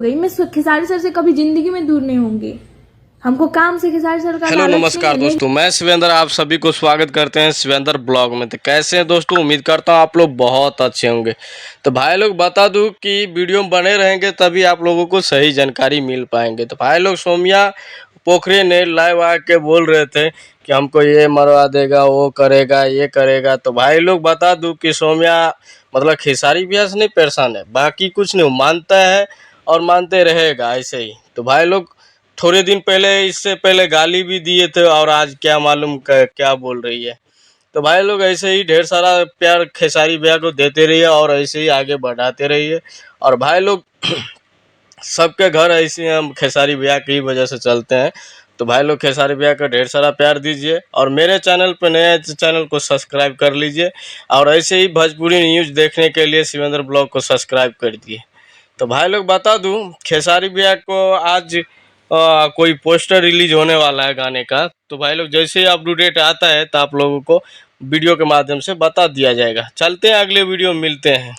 गई। मैं खेसारी सर से कभी जिंदगी में दूर नहीं होंगी। हमको काम से खेसारी सर का हेलो लालच नहीं नमस्कार है, दोस्तों, मैं शिवेंद्र आप सभी को स्वागत करते हैं शिवेंद्र ब्लॉग में। तो कैसे हैं दोस्तों, उम्मीद करता हूं आप लोग बहुत अच्छे होंगे। तो भाई लोग बता दूं कि वीडियो में बने रहेंगे तभी आप लोगों को सही जानकारी मिल पाएंगे। तो भाई लोग सोमिया पोखरे ने लाइव आके बोल रहे थे कि हमको ये मरवा देगा, वो करेगा, ये करेगा। तो भाई लोग बता दूं कि सोमिया मतलब खेसारी भैया से नहीं परेशान है, बाकी कुछ नहीं, मानता है और मानते रहेगा ऐसे ही। तो भाई लोग थोड़े दिन पहले इससे पहले गाली भी दिए थे और आज क्या मालूम क्या बोल रही है। तो भाई लोग ऐसे ही ढेर सारा प्यार खेसारी भैया को देते रहिए और ऐसे ही आगे बढ़ाते रहिए। और भाई लोग सबके घर ऐसे हम खेसारी भैया की वजह से चलते हैं। तो भाई लोग खेसारी भैया का ढेर सारा प्यार दीजिए और मेरे चैनल पर नए हैं तो चैनल को सब्सक्राइब कर लीजिए। और ऐसे ही भोजपुरी न्यूज़ देखने के लिए शिवेंद्र ब्लॉग को सब्सक्राइब कर दिए। तो भाई लोग बता दूं खेसारी भैया को आज कोई पोस्टर रिलीज होने वाला है गाने का। तो भाई लोग जैसे ही अपडेट आता है तो आप लोगों को वीडियो के माध्यम से बता दिया जाएगा। चलते हैं अगले वीडियो में मिलते हैं।